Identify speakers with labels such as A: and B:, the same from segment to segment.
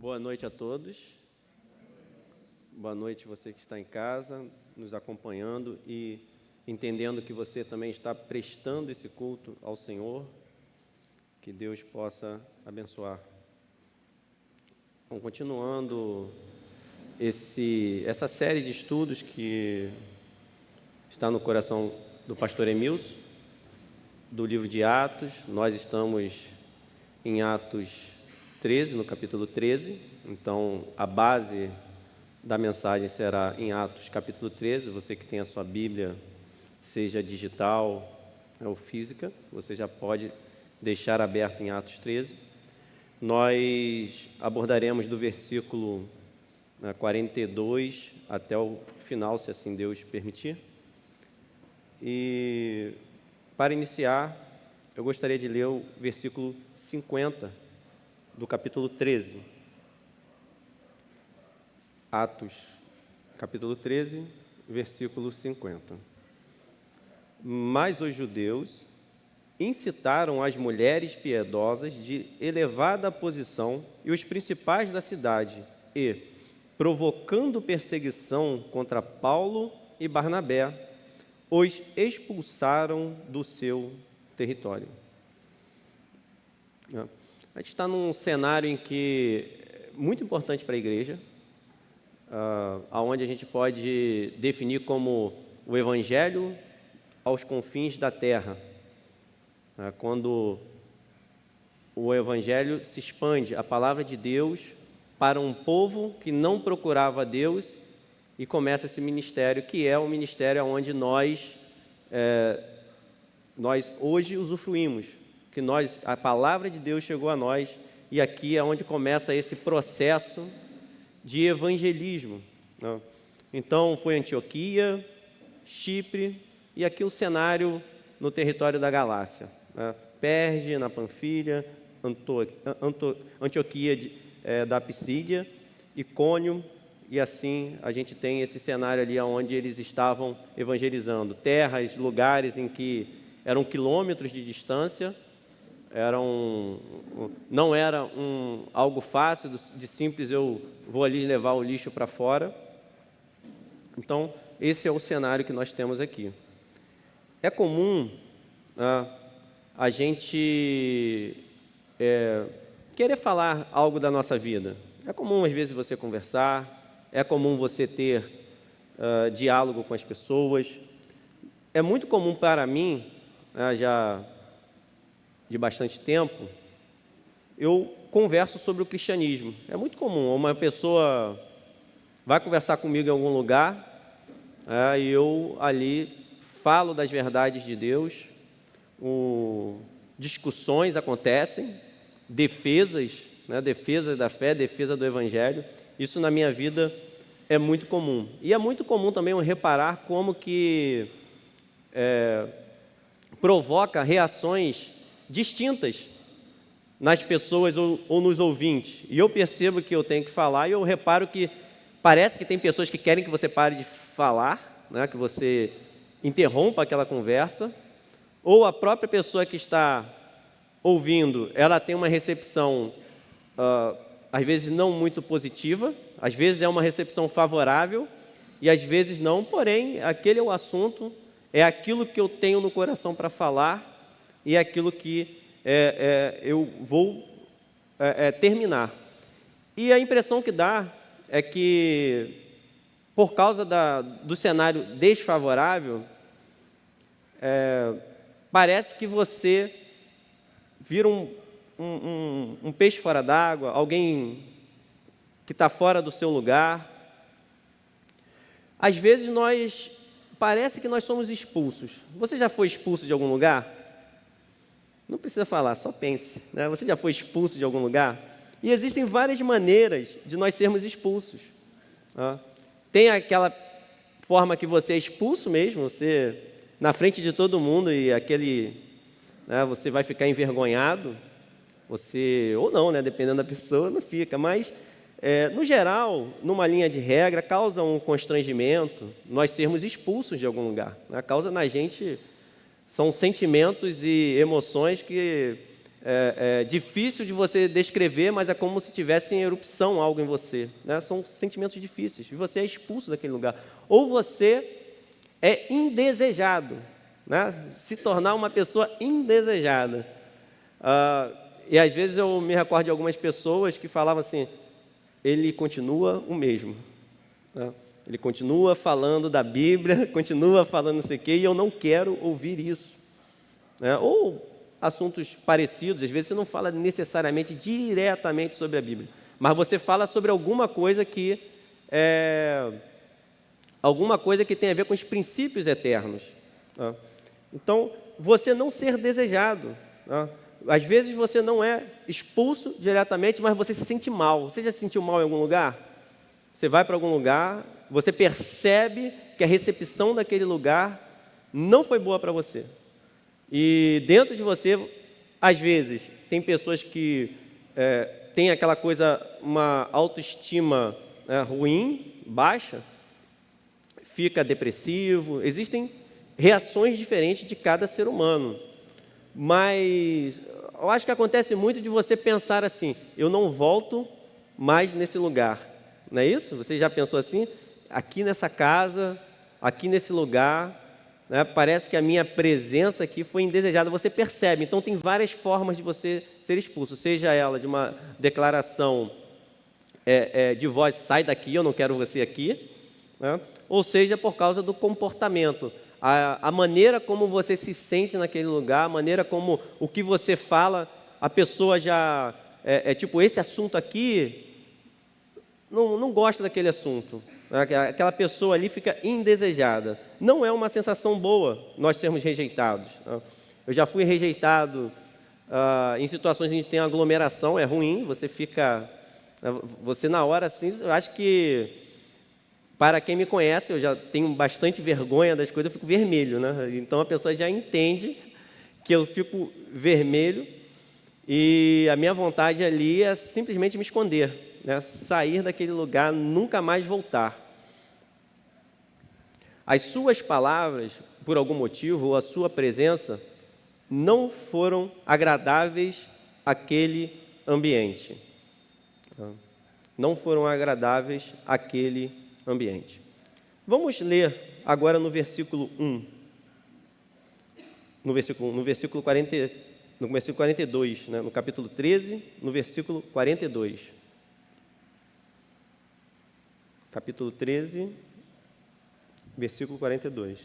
A: Boa noite a todos. Boa noite você que está em casa, nos acompanhando e entendendo que você também está prestando esse culto ao Senhor. Que Deus possa abençoar. Bom, continuando essa série de estudos que está no coração do pastor Emilson, do livro de Atos. Nós estamos em Atos 13, no capítulo 13, então a base da mensagem será em Atos capítulo 13. Você que tem a sua Bíblia, seja digital ou física, você já pode deixar aberto em Atos 13. Nós abordaremos do versículo 42 até o final, se assim Deus permitir. E para iniciar, eu gostaria de ler o versículo 50 do capítulo 13. Atos, capítulo 13, versículo 50. Mas os judeus incitaram as mulheres piedosas de elevada posição e os principais da cidade e, provocando perseguição contra Paulo e Barnabé, os expulsaram do seu território. A gente está num cenário em que é muito importante para a igreja, onde a gente pode definir como o Evangelho aos confins da terra. Quando o Evangelho se expande, a palavra de Deus, para um povo que não procurava Deus, e começa esse ministério, que é o ministério onde nós hoje usufruímos, que a palavra de Deus chegou a nós, e aqui é onde começa esse processo de evangelismo. Então, foi Antioquia, Chipre, e aqui o cenário no território da Galácia. Perge, na Panfilha, Antioquia da Pisídia, Icônio, e assim a gente tem esse cenário ali onde eles estavam evangelizando. Terras, lugares em que eram quilômetros de distância, não era algo fácil, de simples, eu vou ali levar o lixo para fora. Então, esse é o cenário que nós temos aqui. É comum a gente querer falar algo da nossa vida. É comum, às vezes, você conversar, é comum você ter diálogo com as pessoas. É muito comum para mim, já de bastante tempo, eu converso sobre o cristianismo. É muito comum, uma pessoa vai conversar comigo em algum lugar, e eu ali falo das verdades de Deus, discussões acontecem, defesa da fé, defesa do Evangelho. Isso na minha vida é muito comum. E é muito comum também eu reparar como que provoca reações distintas nas pessoas ou nos ouvintes. E eu percebo que eu tenho que falar, e eu reparo que parece que tem pessoas que querem que você pare de falar, que você interrompa aquela conversa, ou a própria pessoa que está ouvindo, ela tem uma recepção, às vezes não muito positiva, às vezes é uma recepção favorável, e às vezes não, porém, aquele é o assunto, é aquilo que eu tenho no coração para falar, e é aquilo que eu vou terminar. E a impressão que dá é que, por causa do cenário desfavorável, parece que você vira um peixe fora d'água, alguém que está fora do seu lugar. Às vezes parece que nós somos expulsos. Você já foi expulso de algum lugar? Não precisa falar, só pense. Você já foi expulso de algum lugar? E existem várias maneiras de nós sermos expulsos. Tem aquela forma que você é expulso mesmo, você na frente de todo mundo, e você vai ficar envergonhado, ou não, dependendo da pessoa, não fica, mas no geral, numa linha de regra, causa um constrangimento nós sermos expulsos de algum lugar. Causa na gente, são sentimentos e emoções que difícil de você descrever, mas é como se tivesse em erupção algo em você, né? São sentimentos difíceis, e você é expulso daquele lugar. Ou você é indesejado, né? Se tornar uma pessoa indesejada. E às vezes eu me recordo de algumas pessoas que falavam assim, ele continua o mesmo, né? Ele continua falando da Bíblia, continua falando não sei o quê, e eu não quero ouvir isso, né? Ou assuntos parecidos, às vezes você não fala necessariamente diretamente sobre a Bíblia, mas você fala sobre alguma coisa que tem a ver com os princípios eternos, né? Então, você não ser desejado, né? Às vezes você não é expulso diretamente, mas você se sente mal. Você já se sentiu mal em algum lugar? Você vai para algum lugar, você percebe que a recepção daquele lugar não foi boa para você. E dentro de você, às vezes, tem pessoas que têm aquela coisa, uma autoestima ruim, baixa, fica depressivo. Existem reações diferentes de cada ser humano. Mas eu acho que acontece muito de você pensar assim, eu não volto mais nesse lugar. Não é isso? Você já pensou assim? Aqui nessa casa, aqui nesse lugar, né, parece que a minha presença aqui foi indesejada. Você percebe. Então tem várias formas de você ser expulso. Seja ela de uma declaração de voz, sai daqui, eu não quero você aqui, né? Ou seja, por causa do comportamento. A maneira como você se sente naquele lugar, a maneira como o que você fala, a pessoa já tipo, esse assunto aqui, não gosta daquele assunto, né? Aquela pessoa ali fica indesejada. Não é uma sensação boa nós sermos rejeitados, né? Eu já fui rejeitado em situações em que tem aglomeração, é ruim, você na hora assim, eu acho que, para quem me conhece, eu já tenho bastante vergonha das coisas, eu fico vermelho, né? Então a pessoa já entende que eu fico vermelho e a minha vontade ali é simplesmente me esconder, né? Sair daquele lugar, nunca mais voltar. As suas palavras, por algum motivo, ou a sua presença, não foram agradáveis àquele ambiente. Não foram agradáveis àquele ambiente. Vamos ler agora no versículo 1. No versículo 42, né? No capítulo 13, no versículo 42. Capítulo 13, versículo 42.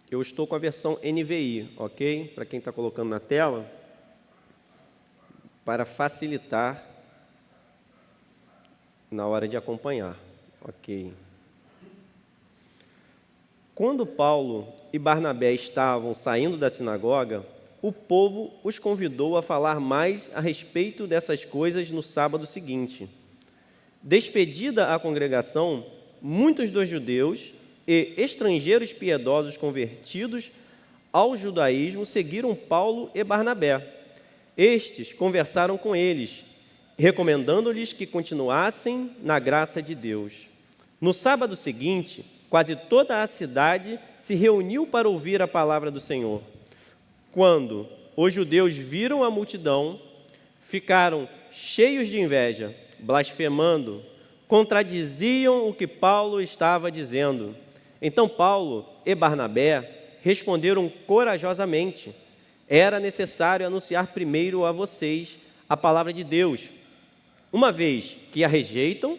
A: Eu estou com a versão NVI, ok? Para quem está colocando na tela, para facilitar na hora de acompanhar, ok? Quando Paulo e Barnabé estavam saindo da sinagoga, o povo os convidou a falar mais a respeito dessas coisas no sábado seguinte. Despedida a congregação, muitos dos judeus e estrangeiros piedosos convertidos ao judaísmo seguiram Paulo e Barnabé. Estes conversaram com eles, recomendando-lhes que continuassem na graça de Deus. No sábado seguinte, quase toda a cidade se reuniu para ouvir a palavra do Senhor. Quando os judeus viram a multidão, ficaram cheios de inveja, blasfemando, contradiziam o que Paulo estava dizendo. Então Paulo e Barnabé responderam corajosamente: era necessário anunciar primeiro a vocês a palavra de Deus, uma vez que a rejeitam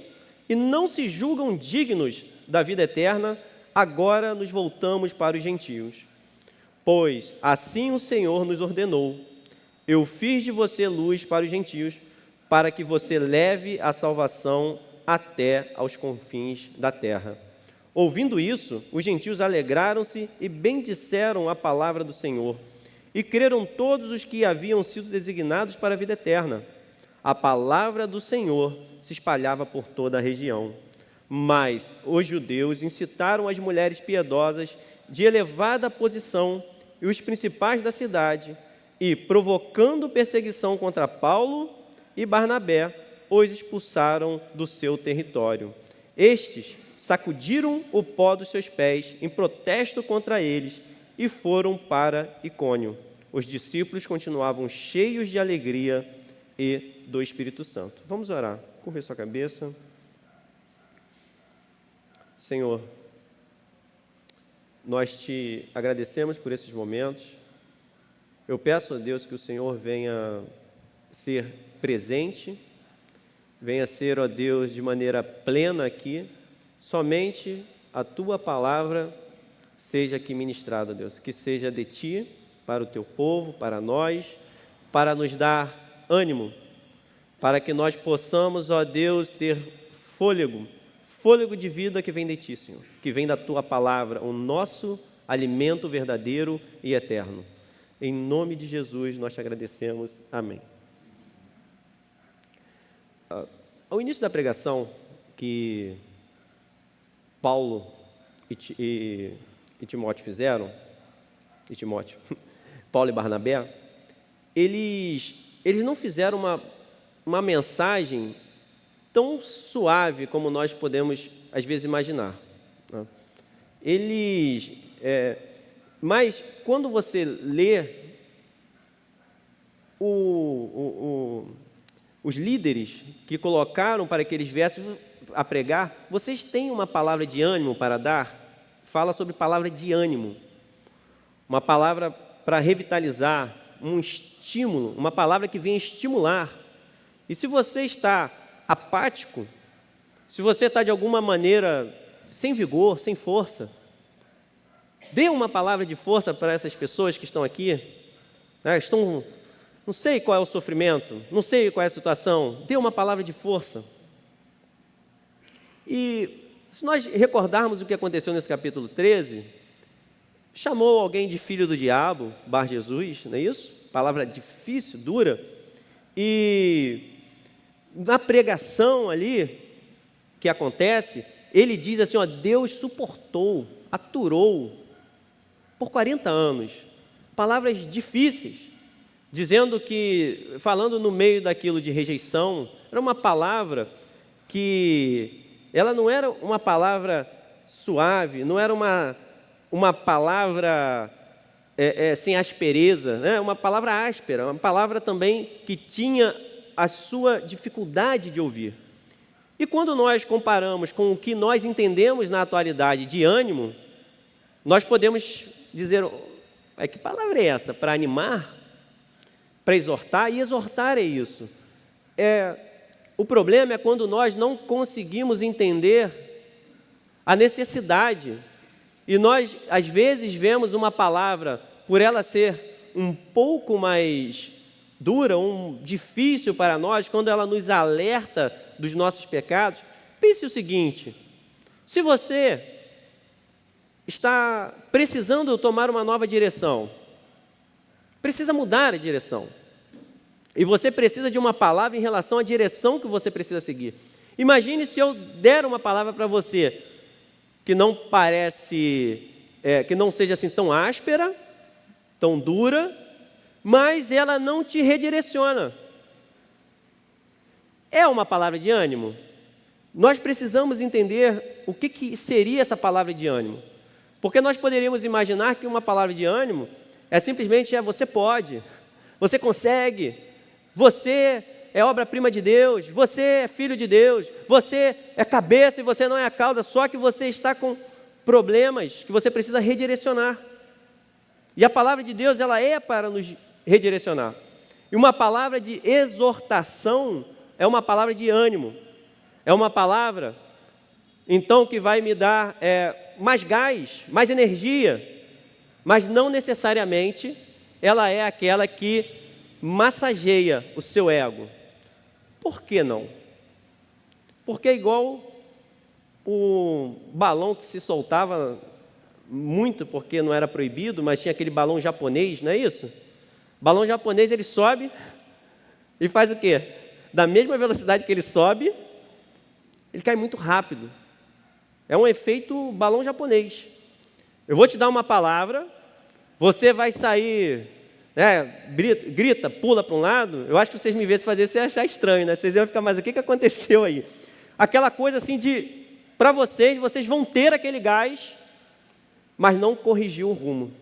A: e não se julgam dignos da vida eterna, agora nos voltamos para os gentios. Pois assim o Senhor nos ordenou: eu fiz de você luz para os gentios, para que você leve a salvação até aos confins da terra. Ouvindo isso, os gentios alegraram-se e bendisseram a palavra do Senhor, e creram todos os que haviam sido designados para a vida eterna. A palavra do Senhor se espalhava por toda a região. Mas os judeus incitaram as mulheres piedosas de elevada posição e os principais da cidade, e, provocando perseguição contra Paulo e Barnabé, os expulsaram do seu território. Estes sacudiram o pó dos seus pés em protesto contra eles e foram para Icônio. Os discípulos continuavam cheios de alegria e do Espírito Santo. Vamos orar. Curva sua cabeça. Senhor, nós te agradecemos por esses momentos. Eu peço a Deus que o Senhor venha ser presente, venha ser, ó Deus, de maneira plena aqui, somente a Tua palavra seja aqui ministrada, Deus, que seja de Ti, para o Teu povo, para nós, para nos dar ânimo, para que nós possamos, ó Deus, ter fôlego de vida que vem de Ti, Senhor, que vem da Tua palavra, o nosso alimento verdadeiro e eterno. Em nome de Jesus, nós te agradecemos. Amém. Ao início da pregação que Paulo e Timóteo fizeram, Paulo e Barnabé, eles não fizeram uma mensagem tão suave como nós podemos, às vezes, imaginar, né? Mas quando você lê os líderes que colocaram para que eles viessem a pregar, vocês têm uma palavra de ânimo para dar? Fala sobre palavra de ânimo, uma palavra para revitalizar, um estímulo, uma palavra que vem estimular. E se você está apático, se você está de alguma maneira sem vigor, sem força, dê uma palavra de força para essas pessoas que estão aqui, né? Não sei qual é o sofrimento, não sei qual é a situação, dê uma palavra de força. E se nós recordarmos o que aconteceu nesse capítulo 13, chamou alguém de filho do diabo, Bar Jesus, não é isso? Palavra difícil, dura, e na pregação ali, que acontece, ele diz assim, ó, Deus suportou, aturou, por 40 anos, palavras difíceis, dizendo que, falando no meio daquilo de rejeição, era uma palavra que, ela não era uma palavra suave, não era uma palavra sem aspereza, né? Uma palavra áspera, uma palavra também que tinha a sua dificuldade de ouvir. E quando nós comparamos com o que nós entendemos na atualidade de ânimo, nós podemos dizer, que palavra é essa? Para animar? Para exortar? E exortar é isso. O problema é quando nós não conseguimos entender a necessidade. E nós, às vezes, vemos uma palavra, por ela ser um pouco mais dura, difícil para nós, quando ela nos alerta dos nossos pecados. Pense o seguinte, se você está precisando tomar uma nova direção, precisa mudar a direção, e você precisa de uma palavra em relação à direção que você precisa seguir. Imagine se eu der uma palavra para você, que não parece, que não seja assim tão áspera, tão dura, mas ela não te redireciona. É uma palavra de ânimo? Nós precisamos entender o que seria essa palavra de ânimo. Porque nós poderíamos imaginar que uma palavra de ânimo é simplesmente você pode, você consegue, você é obra-prima de Deus, você é filho de Deus, você é cabeça e você não é a cauda, só que você está com problemas que você precisa redirecionar. E a palavra de Deus, ela é para nos redirecionar. E uma palavra de exortação é uma palavra de ânimo, é uma palavra, então, que vai me dar mais gás, mais energia, mas não necessariamente ela é aquela que massageia o seu ego. Por que não? Porque é igual o balão que se soltava muito, porque não era proibido, mas tinha aquele balão japonês, não é isso? Balão japonês, ele sobe e faz o quê? Da mesma velocidade que ele sobe, ele cai muito rápido. É um efeito balão japonês. Eu vou te dar uma palavra, você vai sair, grita, pula para um lado. Eu acho que vocês me vêem fazer, você achar estranho, né? Vocês iam ficar, mas o que aconteceu aí? Aquela coisa assim para vocês vão ter aquele gás, mas não corrigiu o rumo.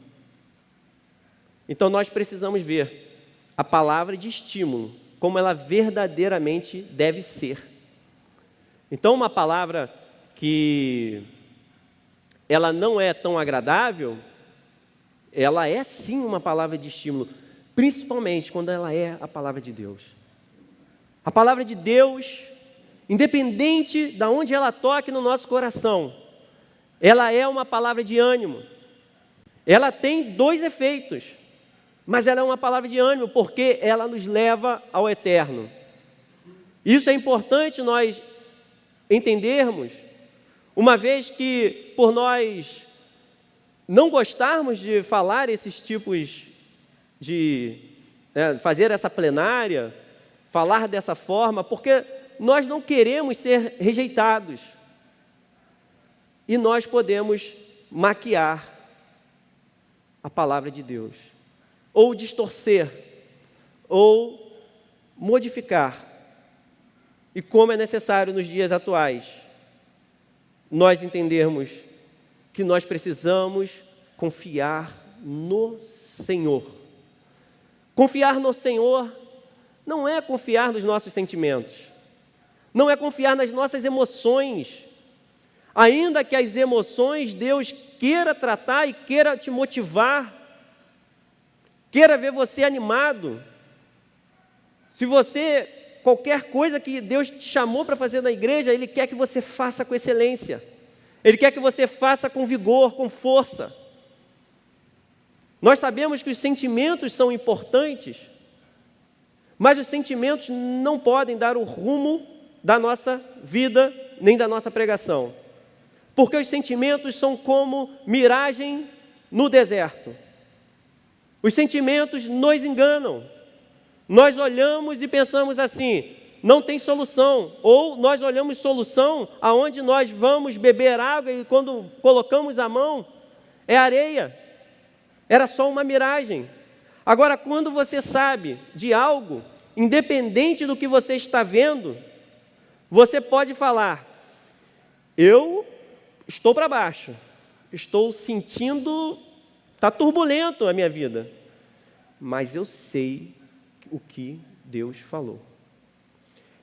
A: Então nós precisamos ver a palavra de estímulo, como ela verdadeiramente deve ser. Então uma palavra que ela não é tão agradável, ela é sim uma palavra de estímulo, principalmente quando ela é a palavra de Deus. A palavra de Deus, independente de onde ela toque no nosso coração, ela é uma palavra de ânimo. Ela tem dois efeitos, mas ela é uma palavra de ânimo, porque ela nos leva ao eterno. Isso é importante nós entendermos, uma vez que por nós não gostarmos de falar esses tipos de fazer essa plenária, falar dessa forma, porque nós não queremos ser rejeitados. E nós podemos maquiar a palavra de Deus, ou distorcer, ou modificar. E como é necessário nos dias atuais, nós entendermos que nós precisamos confiar no Senhor. Confiar no Senhor não é confiar nos nossos sentimentos, não é confiar nas nossas emoções. Ainda que as emoções Deus queira tratar e queira te motivar, queira ver você animado. Se você, qualquer coisa que Deus te chamou para fazer na igreja, Ele quer que você faça com excelência. Ele quer que você faça com vigor, com força. Nós sabemos que os sentimentos são importantes, mas os sentimentos não podem dar o rumo da nossa vida, nem da nossa pregação. Porque os sentimentos são como miragem no deserto. Os sentimentos nos enganam. Nós olhamos e pensamos assim, não tem solução. Ou nós olhamos solução aonde nós vamos beber água e quando colocamos a mão, é areia. Era só uma miragem. Agora, quando você sabe de algo, independente do que você está vendo, você pode falar, eu estou para baixo, estou sentindo, está turbulento a minha vida, mas eu sei o que Deus falou.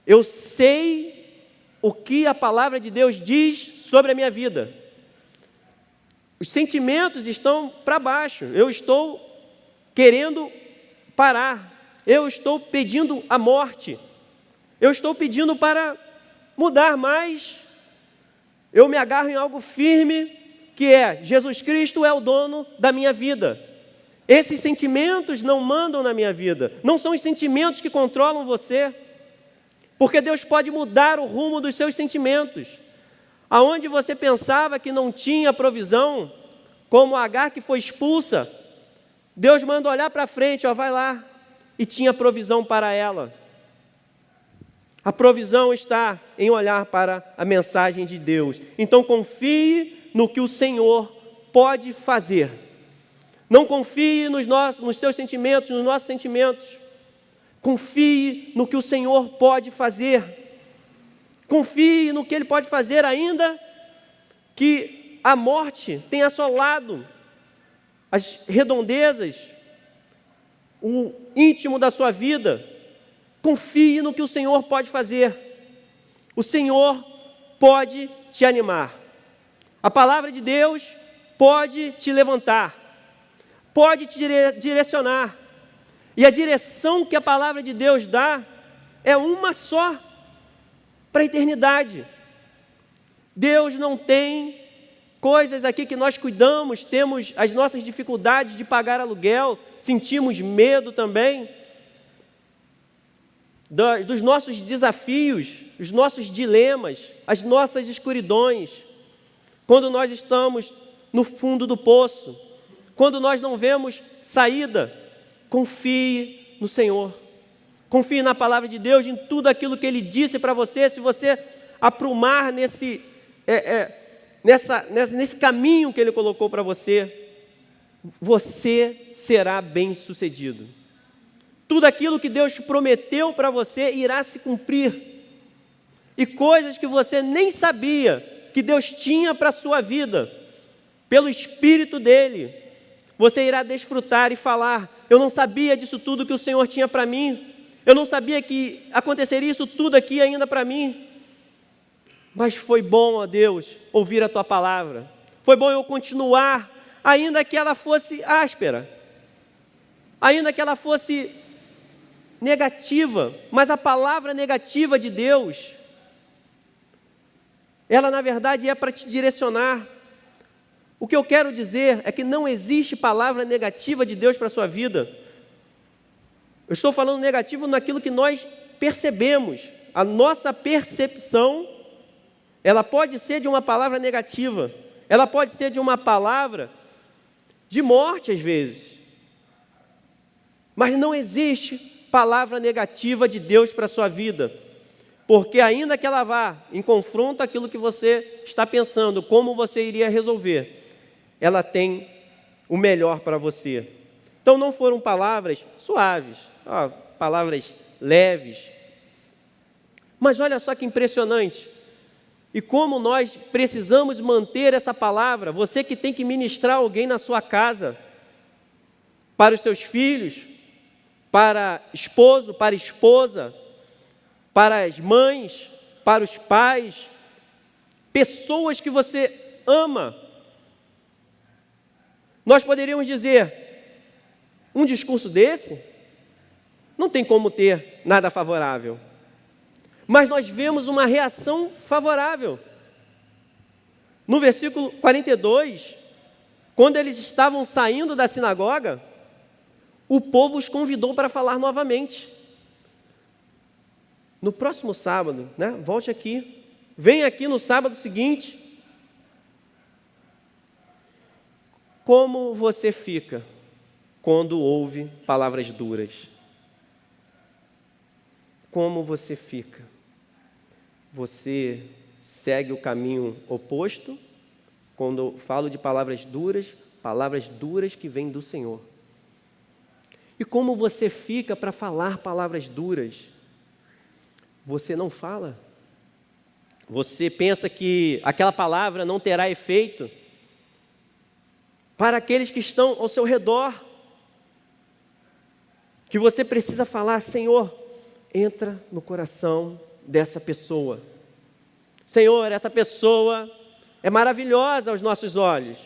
A: Eu sei o que a palavra de Deus diz sobre a minha vida. Os sentimentos estão para baixo, eu estou querendo parar, eu estou pedindo a morte, eu estou pedindo para mudar, mas eu me agarro em algo firme, que é, Jesus Cristo é o dono da minha vida. Esses sentimentos não mandam na minha vida, não são os sentimentos que controlam você, porque Deus pode mudar o rumo dos seus sentimentos. Aonde você pensava que não tinha provisão, como Agar que foi expulsa, Deus manda olhar para frente, vai lá, e tinha provisão para ela. A provisão está em olhar para a mensagem de Deus. Então confie no que o Senhor pode fazer. Não confie nos seus sentimentos, nos nossos sentimentos. Confie no que o Senhor pode fazer. Confie no que Ele pode fazer, ainda que a morte tenha assolado as redondezas, o íntimo da sua vida. Confie no que o Senhor pode fazer. O Senhor pode te animar. A palavra de Deus pode te levantar, pode te direcionar. E a direção que a palavra de Deus dá é uma só, para a eternidade. Deus não tem coisas aqui que nós cuidamos, temos as nossas dificuldades de pagar aluguel, sentimos medo também dos nossos desafios, os nossos dilemas, as nossas escuridões, quando nós estamos no fundo do poço, quando nós não vemos saída. Confie no Senhor, confie na palavra de Deus, em tudo aquilo que Ele disse para você. Se você aprumar nesse caminho que Ele colocou para você, você será bem-sucedido. Tudo aquilo que Deus prometeu para você irá se cumprir. E coisas que você nem sabia que Deus tinha para a sua vida, pelo Espírito dEle, você irá desfrutar e falar: eu não sabia disso tudo que o Senhor tinha para mim, eu não sabia que aconteceria isso tudo aqui ainda para mim, mas foi bom, ó Deus, ouvir a Tua palavra, foi bom eu continuar, ainda que ela fosse áspera, ainda que ela fosse negativa, mas a palavra negativa de Deus, ela na verdade é para te direcionar. O que eu quero dizer é que não existe palavra negativa de Deus para a sua vida. Eu estou falando negativo naquilo que nós percebemos. A nossa percepção, ela pode ser de uma palavra negativa, ela pode ser de uma palavra de morte às vezes. Mas não existe palavra negativa de Deus para a sua vida, porque ainda que ela vá em confronto àquilo que você está pensando, como você iria resolver, ela tem o melhor para você. Então não foram palavras suaves, palavras leves, mas olha só que impressionante, e como nós precisamos manter essa palavra. Você que tem que ministrar alguém na sua casa, para os seus filhos, para esposo, para esposa, para as mães, para os pais, pessoas que você ama. Nós poderíamos dizer, um discurso desse não tem como ter nada favorável. Mas nós vemos uma reação favorável. No versículo 42, quando eles estavam saindo da sinagoga, o povo os convidou para falar novamente. No próximo sábado, volte aqui, vem aqui no sábado seguinte. Como você fica quando ouve palavras duras? Como você fica? Você segue o caminho oposto? Quando eu falo de palavras duras que vêm do Senhor. E como você fica para falar palavras duras? Você não fala? Você pensa que aquela palavra não terá efeito para aqueles que estão ao seu redor? Que você precisa falar: Senhor, entra no coração dessa pessoa. Senhor, essa pessoa é maravilhosa aos nossos olhos,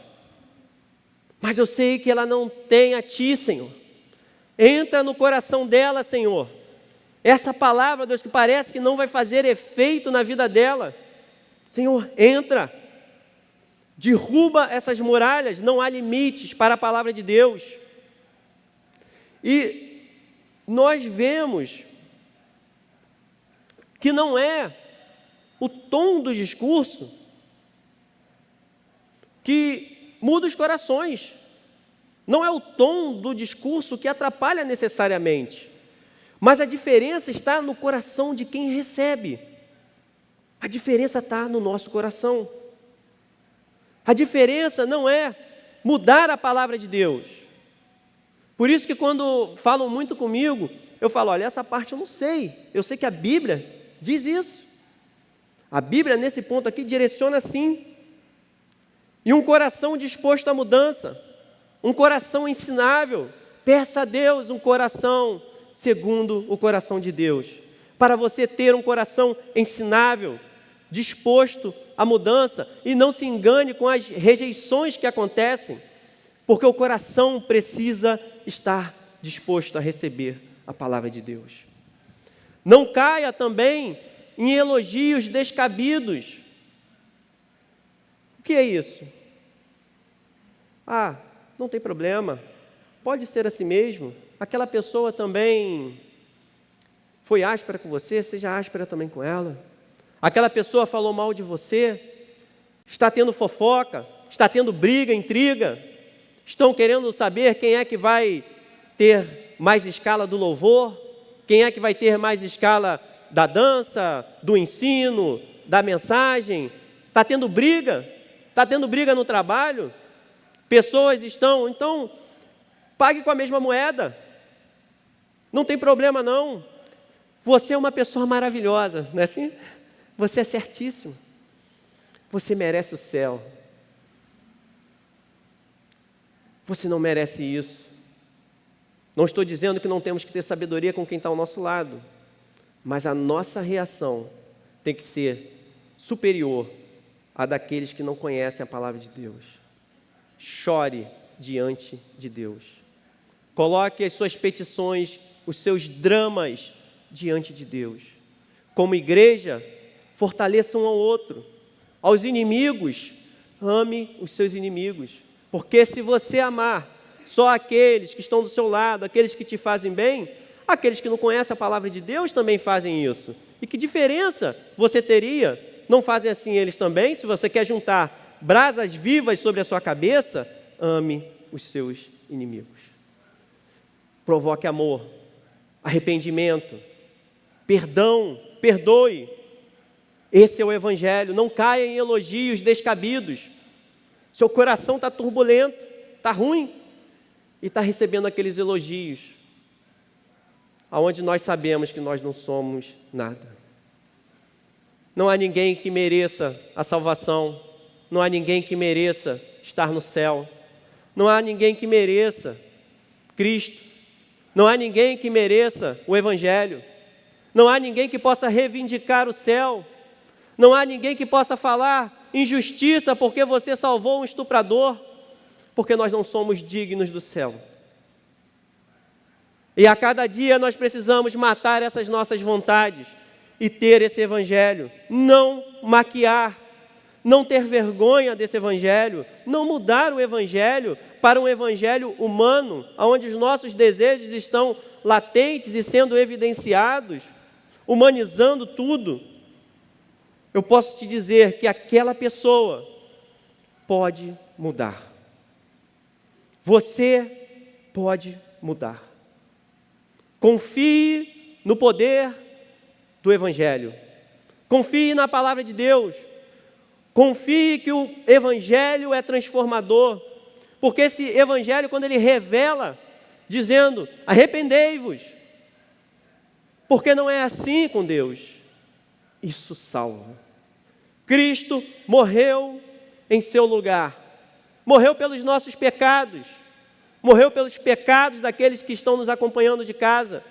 A: mas eu sei que ela não tem a Ti, Senhor. Entra no coração dela, Senhor. Essa palavra, Deus, que parece que não vai fazer efeito na vida dela, Senhor, entra. Derruba essas muralhas, não há limites para a palavra de Deus. E nós vemos que não é o tom do discurso que muda os corações. Não é o tom do discurso que atrapalha necessariamente, mas a diferença está no coração de quem recebe. A diferença está no nosso coração. A diferença não é mudar a palavra de Deus. Por isso que quando falam muito comigo, eu falo: olha, essa parte eu não sei. Eu sei que a Bíblia diz isso. A Bíblia, nesse ponto aqui, direciona assim. E um coração disposto à mudança, um coração ensinável. Peça a Deus um coração segundo o coração de Deus. Para você ter um coração ensinável, disposto à mudança, e não se engane com as rejeições que acontecem, porque o coração precisa estar disposto a receber a palavra de Deus. Não caia também em elogios descabidos. O que é isso? Não tem problema, pode ser assim mesmo. Aquela pessoa também foi áspera com você, seja áspera também com ela. Aquela pessoa falou mal de você, está tendo fofoca, está tendo briga, intriga, estão querendo saber quem é que vai ter mais escala do louvor, quem é que vai ter mais escala da dança, do ensino, da mensagem. Está tendo briga no trabalho, pessoas estão, então, pague com a mesma moeda, não tem problema não. Você é uma pessoa maravilhosa, não é assim? Você é certíssimo, você merece o céu. Você não merece isso. Não estou dizendo que não temos que ter sabedoria com quem está ao nosso lado, mas a nossa reação tem que ser superior à daqueles que não conhecem a palavra de Deus. Chore diante de Deus. Coloque as suas petições, os seus dramas diante de Deus. Como igreja, fortaleça um ao outro. Aos inimigos, ame os seus inimigos. Porque se você amar só aqueles que estão do seu lado, aqueles que te fazem bem, aqueles que não conhecem a palavra de Deus também fazem isso. E que diferença você teria? Não fazem assim eles também? Se você quer juntar brasas vivas sobre a sua cabeça, ame os seus inimigos. Provoque amor, arrependimento, perdão, perdoe. Esse é o Evangelho. Não caia em elogios descabidos. Seu coração está turbulento, está ruim, e está recebendo aqueles elogios, aonde nós sabemos que nós não somos nada. Não há ninguém que mereça a salvação, não há ninguém que mereça estar no céu, não há ninguém que mereça Cristo, não há ninguém que mereça o Evangelho, não há ninguém que possa reivindicar o céu, não há ninguém que possa falar injustiça porque você salvou um estuprador, porque nós não somos dignos do céu. E a cada dia nós precisamos matar essas nossas vontades e ter esse Evangelho, não maquiar, não ter vergonha desse Evangelho, não mudar o Evangelho para um Evangelho humano, onde os nossos desejos estão latentes e sendo evidenciados, humanizando tudo. Eu posso te dizer que aquela pessoa pode mudar. Você pode mudar. Confie no poder do Evangelho. Confie na palavra de Deus. Confie que o Evangelho é transformador. Porque esse Evangelho, quando ele revela, dizendo, arrependei-vos, porque não é assim com Deus, isso salva. Cristo morreu em seu lugar. Morreu pelos nossos pecados. Morreu pelos pecados daqueles que estão nos acompanhando de casa.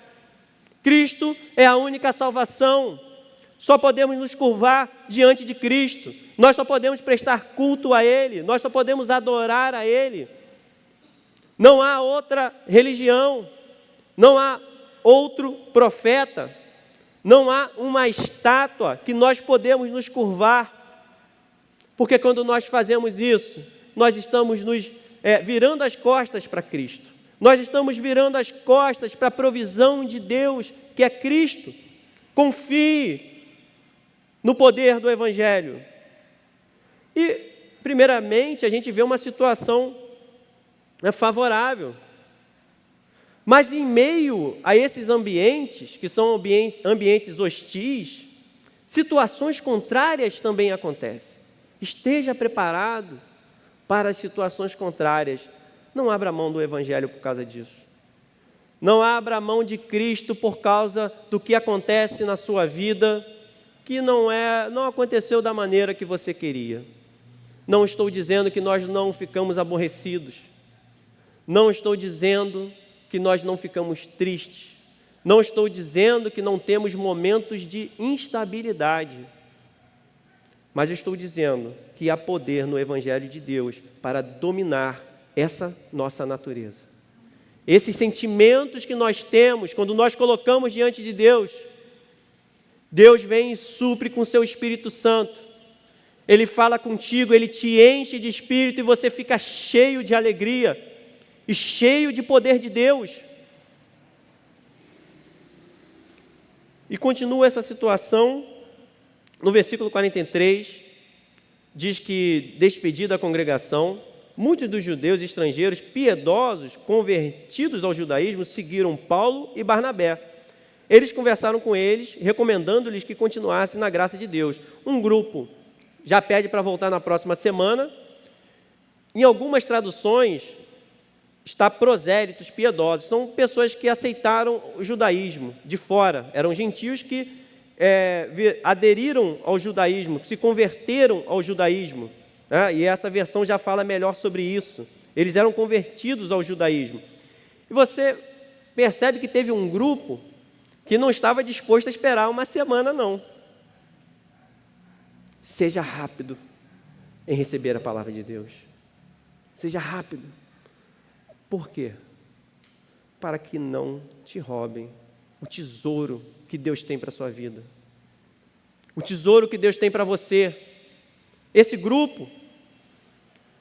A: Cristo é a única salvação. Só podemos nos curvar diante de Cristo. Nós só podemos prestar culto a Ele. Nós só podemos adorar a Ele. Não há outra religião. Não há outro profeta. Não há uma estátua que nós podemos nos curvar. Porque quando nós fazemos isso, nós estamos nos virando as costas para Cristo. Nós estamos virando as costas para a provisão de Deus, que é Cristo. Confie no poder do Evangelho. E, primeiramente, a gente vê uma situação favorável. Mas em meio a esses ambientes, que são ambientes hostis, situações contrárias também acontecem. Esteja preparado para as situações contrárias. Não abra mão do Evangelho por causa disso. Não abra mão de Cristo por causa do que acontece na sua vida, que não aconteceu da maneira que você queria. Não estou dizendo que nós não ficamos aborrecidos. Não estou dizendo que nós não ficamos tristes. Não estou dizendo que não temos momentos de instabilidade. Mas estou dizendo que há poder no Evangelho de Deus para dominar essa nossa natureza. Esses sentimentos que nós temos, quando nós colocamos diante de Deus, Deus vem e supre com o seu Espírito Santo. Ele fala contigo, Ele te enche de Espírito e você fica cheio de alegria e cheio de poder de Deus. E continua essa situação. No versículo 43, diz que, despedida a congregação, muitos dos judeus e estrangeiros piedosos, convertidos ao judaísmo, seguiram Paulo e Barnabé. Eles conversaram com eles, recomendando-lhes que continuassem na graça de Deus. Um grupo já pede para voltar na próxima semana. Em algumas traduções, está prosélitos piedosos. São pessoas que aceitaram o judaísmo de fora. Eram gentios que aderiram ao judaísmo, que se converteram ao judaísmo, né? E essa versão já fala melhor sobre isso. Eles eram convertidos ao judaísmo. E você percebe que teve um grupo que não estava disposto a esperar uma semana, não. Seja rápido em receber a palavra de Deus. Seja rápido. Por quê? Para que não te roubem o tesouro que Deus tem para a sua vida. O tesouro que Deus tem para você. Esse grupo,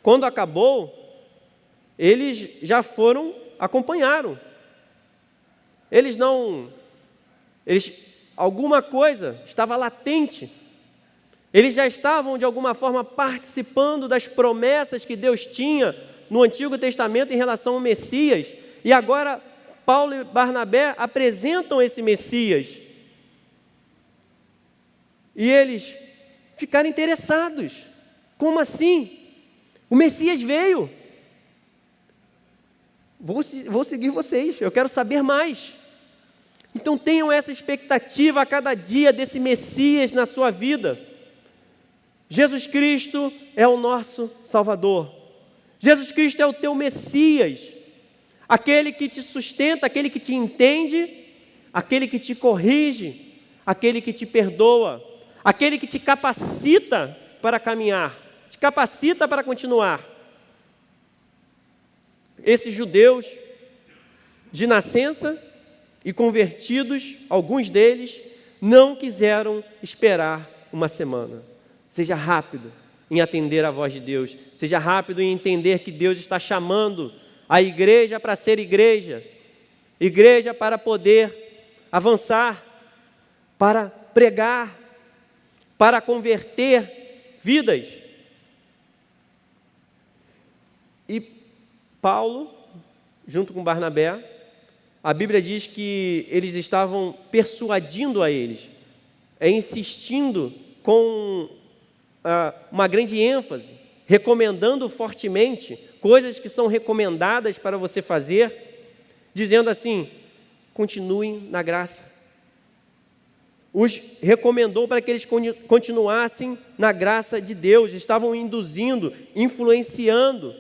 A: quando acabou, eles já acompanharam. Alguma coisa estava latente. Eles já estavam, de alguma forma, participando das promessas que Deus tinha no Antigo Testamento em relação ao Messias. E agora, Paulo e Barnabé apresentam esse Messias. E eles ficaram interessados. Como assim? O Messias veio. Vou seguir vocês, eu quero saber mais. Então tenham essa expectativa a cada dia desse Messias na sua vida. Jesus Cristo é o nosso Salvador. Jesus Cristo é o teu Messias. Aquele que te sustenta, aquele que te entende, aquele que te corrige, aquele que te perdoa, aquele que te capacita para caminhar, te capacita para continuar. Esses judeus de nascença e convertidos, alguns deles, não quiseram esperar uma semana. Seja rápido em atender a voz de Deus. Seja rápido em entender que Deus está chamando a igreja para ser igreja. Igreja para poder avançar, para pregar, para converter vidas. E Paulo, junto com Barnabé, a Bíblia diz que eles estavam persuadindo a eles, insistindo com uma grande ênfase, recomendando fortemente coisas que são recomendadas para você fazer, dizendo assim: continuem na graça. Os recomendou para que eles continuassem na graça de Deus, estavam induzindo, influenciando.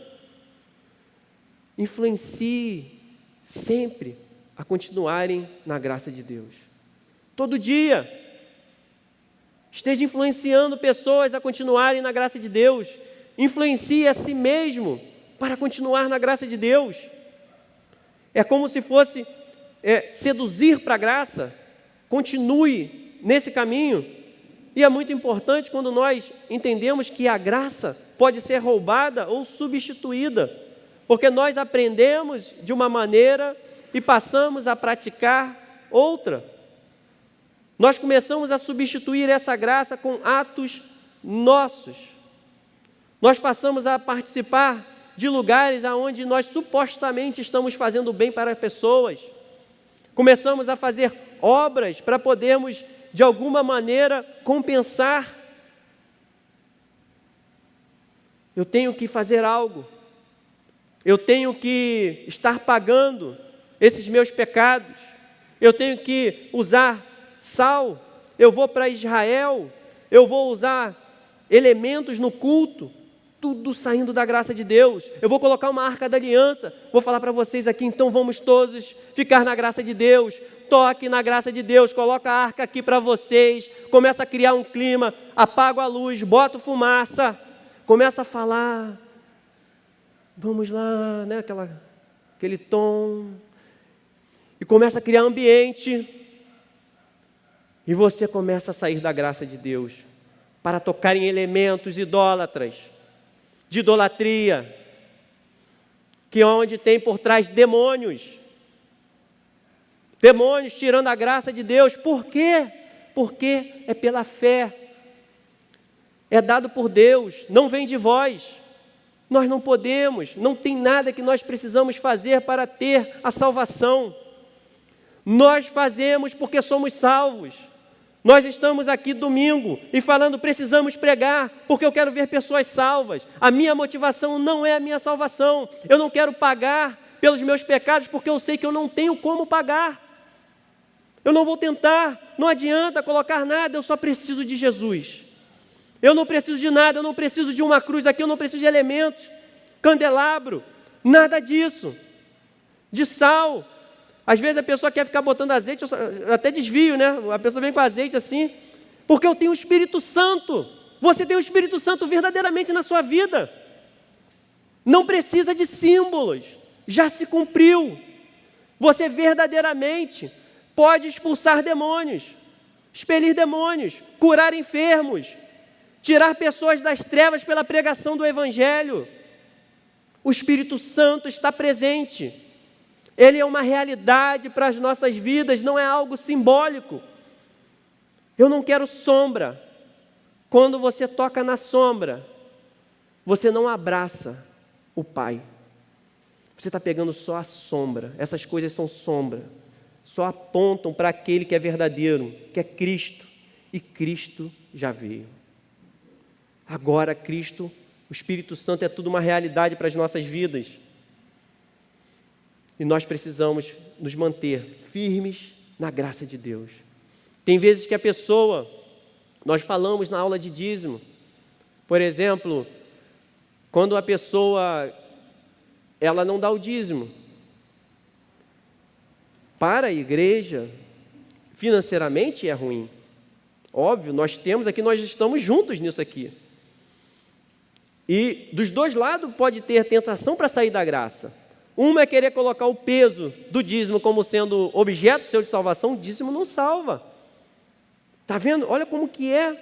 A: Influencie sempre a continuarem na graça de Deus. Todo dia, esteja influenciando pessoas a continuarem na graça de Deus. Influencie a si mesmo para continuar na graça de Deus. É como se fosse seduzir para a graça. Continue nesse caminho. E é muito importante quando nós entendemos que a graça pode ser roubada ou substituída. Porque nós aprendemos de uma maneira e passamos a praticar outra. Nós começamos a substituir essa graça com atos nossos. Nós passamos a participar de lugares onde nós supostamente estamos fazendo bem para pessoas. Começamos a fazer obras para podermos, de alguma maneira, compensar. Eu tenho que fazer algo. Eu tenho que estar pagando esses meus pecados. Eu tenho que usar sal. Eu vou para Israel. Eu vou usar elementos no culto. Tudo saindo da graça de Deus. Eu vou colocar uma arca da aliança. Vou falar para vocês aqui, então vamos todos ficar na graça de Deus. Toque na graça de Deus. Coloca a arca aqui para vocês. Começa a criar um clima. Apago a luz. Boto fumaça. Começa a falar. Vamos lá, né? Aquele tom. E começa a criar ambiente. E você começa a sair da graça de Deus para tocar em elementos idólatras, de idolatria, que é onde tem por trás demônios. Demônios tirando a graça de Deus. Por quê? Porque é pela fé. É dado por Deus, não vem de vós. Nós não podemos, não tem nada que nós precisamos fazer para ter a salvação. Nós fazemos porque somos salvos. Nós estamos aqui domingo e falando, precisamos pregar, porque eu quero ver pessoas salvas. A minha motivação não é a minha salvação. Eu não quero pagar pelos meus pecados, porque eu sei que eu não tenho como pagar. Eu não vou tentar, não adianta colocar nada, eu só preciso de Jesus. Eu não preciso de nada, eu não preciso de uma cruz aqui, eu não preciso de elementos, candelabro. Nada disso. De sal. Às vezes a pessoa quer ficar botando azeite, eu até desvio, né? A pessoa vem com azeite assim, porque eu tenho o Espírito Santo. Você tem o Espírito Santo verdadeiramente na sua vida. Não precisa de símbolos. Já se cumpriu. Você verdadeiramente pode expulsar demônios, expelir demônios, curar enfermos, tirar pessoas das trevas pela pregação do Evangelho. O Espírito Santo está presente. Ele é uma realidade para as nossas vidas, não é algo simbólico. Eu não quero sombra. Quando você toca na sombra, você não abraça o Pai. Você está pegando só a sombra. Essas coisas são sombra. Só apontam para aquele que é verdadeiro, que é Cristo. E Cristo já veio. Agora Cristo, o Espírito Santo é tudo uma realidade para as nossas vidas. E nós precisamos nos manter firmes na graça de Deus. Tem vezes que a pessoa, nós falamos na aula de dízimo, por exemplo, quando a pessoa, ela não dá o dízimo. Para a igreja, financeiramente é ruim. Óbvio, nós estamos juntos nisso aqui. E dos dois lados pode ter tentação para sair da graça. Uma é querer colocar o peso do dízimo como sendo objeto seu de salvação. O dízimo não salva. Está vendo? Olha como que é.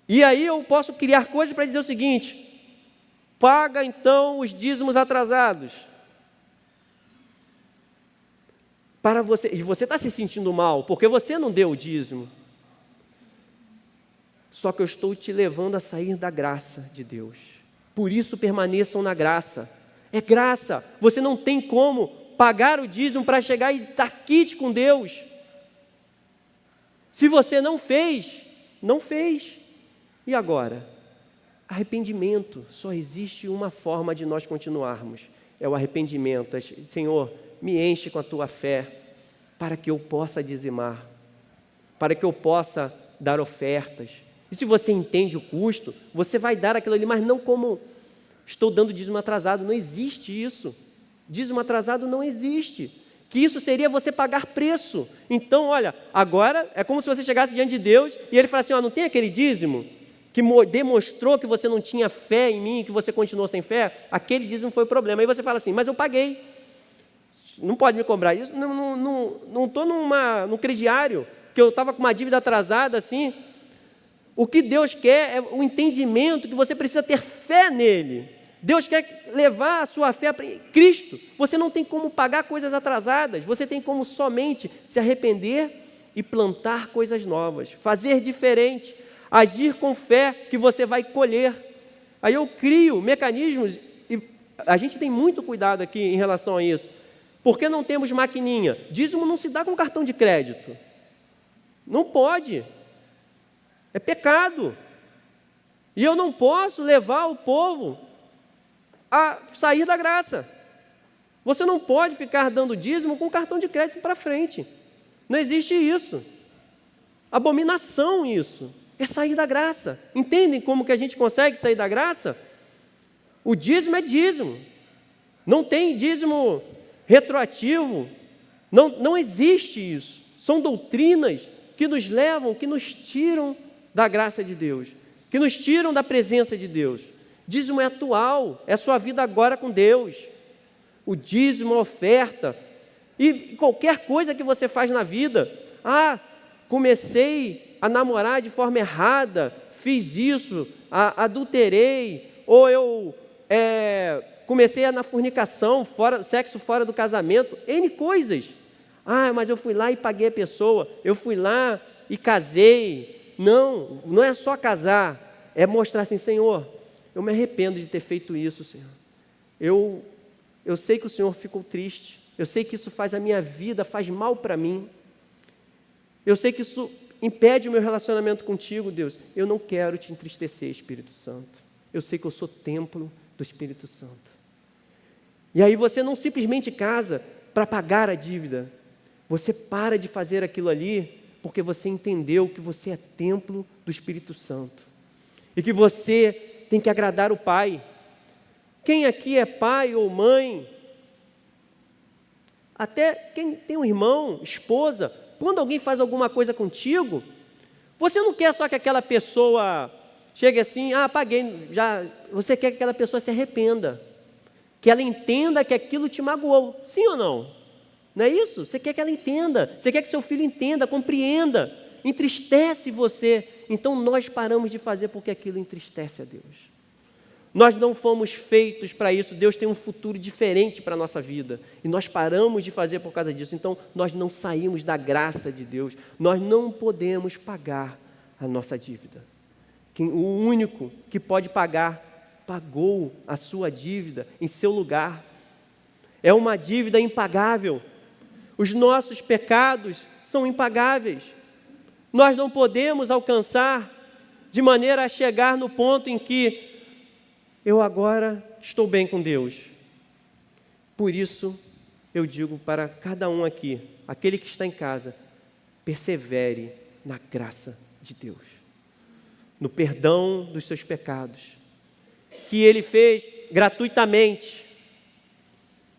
A: E aí eu posso criar coisas para dizer o seguinte: paga então os dízimos atrasados. Para você, e você está se sentindo mal, porque você não deu o dízimo. Só que eu estou te levando a sair da graça de Deus. Por isso permaneçam na graça. É graça. Você não tem como pagar o dízimo para chegar e estar quite com Deus. Se você não fez, não fez. E agora? Arrependimento. Só existe uma forma de nós continuarmos. É o arrependimento. Senhor, me enche com a tua fé, para que eu possa dizimar, para que eu possa dar ofertas. E se você entende o custo, você vai dar aquilo ali, mas não como estou dando dízimo atrasado. Não existe isso. Dízimo atrasado não existe. Que isso seria você pagar preço. Então, olha, agora é como se você chegasse diante de Deus e Ele falasse assim: não tem aquele dízimo que demonstrou que você não tinha fé em mim, que você continuou sem fé? Aquele dízimo foi o problema. Aí você fala assim: mas eu paguei. Não pode me cobrar isso. Não estou num crediário, que eu estava com uma dívida atrasada assim. O que Deus quer é o entendimento que você precisa ter fé nele. Deus quer levar a sua fé para Cristo. Você não tem como pagar coisas atrasadas. Você tem como somente se arrepender e plantar coisas novas. Fazer diferente. Agir com fé que você vai colher. Aí eu crio mecanismos, e a gente tem muito cuidado aqui em relação a isso. Por que não temos maquininha? Dízimo não se dá com cartão de crédito. Não pode. É pecado. E eu não posso levar o povo a sair da graça. Você não pode ficar dando dízimo com cartão de crédito para frente. Não existe isso. Abominação isso. É sair da graça. Entendem como que a gente consegue sair da graça? O dízimo é dízimo. Não tem dízimo retroativo. Não existe isso. São doutrinas que nos levam, que nos tiram da graça de Deus, que nos tiram da presença de Deus. Dízimo é atual, é a sua vida agora com Deus. O dízimo, a oferta, e qualquer coisa que você faz na vida. Comecei a namorar de forma errada, fiz isso, adulterei, ou eu comecei na fornicação, sexo fora do casamento, N coisas. Mas eu fui lá e paguei a pessoa, eu fui lá e casei. Não é só casar, é mostrar assim: Senhor, eu me arrependo de ter feito isso, Senhor. Eu sei que o Senhor ficou triste, eu sei que isso faz a minha vida, faz mal para mim. Eu sei que isso impede o meu relacionamento contigo, Deus. Eu não quero te entristecer, Espírito Santo. Eu sei que eu sou templo do Espírito Santo. E aí você não simplesmente casa para pagar a dívida. Você para de fazer aquilo ali porque você entendeu que você é templo do Espírito Santo. E que você tem que agradar o Pai. Quem aqui é pai ou mãe? Até quem tem um irmão, esposa, quando alguém faz alguma coisa contigo, você não quer só que aquela pessoa chegue assim, paguei, já. Você quer que aquela pessoa se arrependa, que ela entenda que aquilo te magoou, sim ou não? Não é isso? Você quer que ela entenda, você quer que seu filho entenda, compreenda, entristece você. Então nós paramos de fazer porque aquilo entristece a Deus. Nós não fomos feitos para isso. Deus tem um futuro diferente para a nossa vida. E nós paramos de fazer por causa disso. Então, nós não saímos da graça de Deus. Nós não podemos pagar a nossa dívida. O único que pode pagar, pagou a sua dívida em seu lugar. É uma dívida impagável. Os nossos pecados são impagáveis. Nós não podemos alcançar de maneira a chegar no ponto em que eu agora estou bem com Deus. Por isso, eu digo para cada um aqui, aquele que está em casa, persevere na graça de Deus, no perdão dos seus pecados, que Ele fez gratuitamente,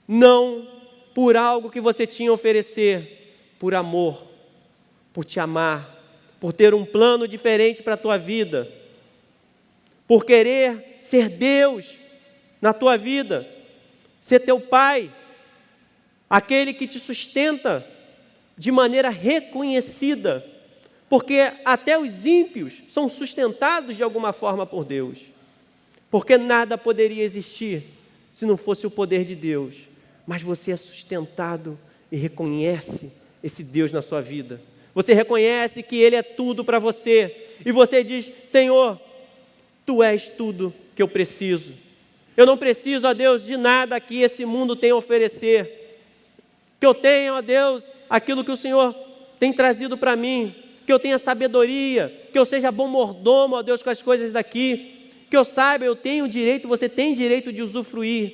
A: não por algo que você tinha a oferecer, por amor, por te amar, por ter um plano diferente para a tua vida, por querer ser Deus na tua vida, ser teu Pai, aquele que te sustenta de maneira reconhecida, porque até os ímpios são sustentados de alguma forma por Deus, porque nada poderia existir se não fosse o poder de Deus, mas você é sustentado e reconhece esse Deus na sua vida, você reconhece que Ele é tudo para você, e você diz: Senhor, Tu és tudo que eu preciso. Eu não preciso, ó Deus, de nada que esse mundo tem a oferecer. Que eu tenha, ó Deus, aquilo que o Senhor tem trazido para mim. Que eu tenha sabedoria. Que eu seja bom mordomo, ó Deus, com as coisas daqui. Que eu saiba, eu tenho direito, você tem direito de usufruir.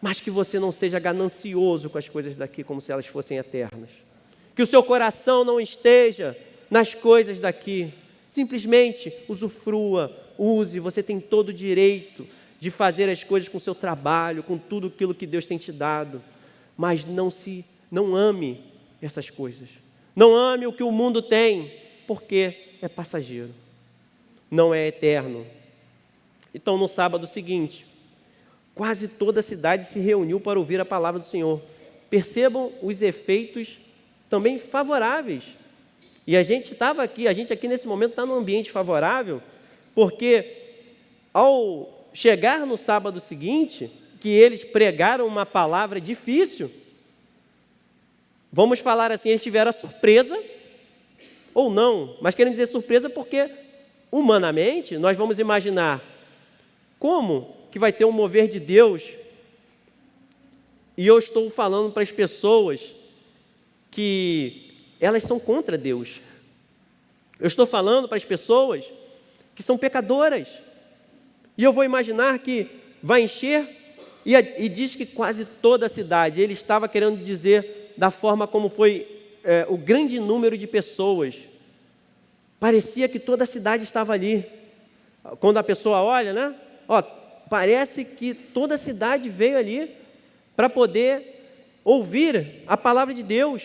A: Mas que você não seja ganancioso com as coisas daqui, como se elas fossem eternas. Que o seu coração não esteja nas coisas daqui. Simplesmente usufrua, use, você tem todo o direito de fazer as coisas com o seu trabalho, com tudo aquilo que Deus tem te dado, mas não ame essas coisas, não ame o que o mundo tem, porque é passageiro, não é eterno. Então, no sábado seguinte, quase toda a cidade se reuniu para ouvir a palavra do Senhor. Percebam os efeitos também favoráveis. E a gente aqui nesse momento está num ambiente favorável, porque ao chegar no sábado seguinte, que eles pregaram uma palavra difícil, vamos falar assim, eles tiveram a surpresa, ou não, mas querem dizer surpresa porque, humanamente, nós vamos imaginar como que vai ter um mover de Deus, e eu estou falando para as pessoas que elas são contra Deus. Eu estou falando para as pessoas que são pecadoras. E eu vou imaginar que vai encher, e diz que quase toda a cidade, ele estava querendo dizer da forma como foi o grande número de pessoas. Parecia que toda a cidade estava ali. Quando a pessoa olha, né? Parece que toda a cidade veio ali para poder ouvir a palavra de Deus.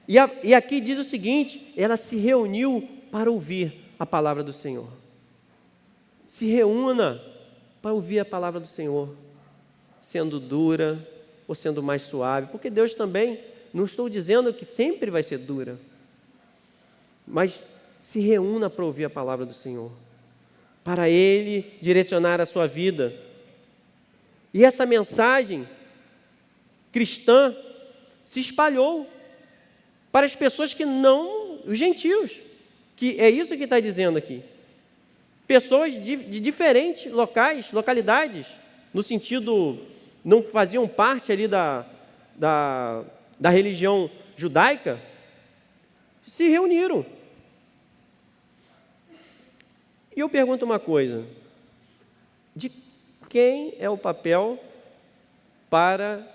A: E aqui diz o seguinte: ela se reuniu para ouvir a palavra do Senhor. Se reúna para ouvir a palavra do Senhor, sendo dura ou sendo mais suave, porque Deus também, não estou dizendo que sempre vai ser dura, mas se reúna para ouvir a palavra do Senhor, para Ele direcionar a sua vida. E essa mensagem cristã se espalhou para as pessoas que não, os gentios, que é isso que está dizendo aqui. Pessoas de diferentes localidades, no sentido, não faziam parte ali da religião judaica, se reuniram. E eu pergunto uma coisa: de quem é o papel para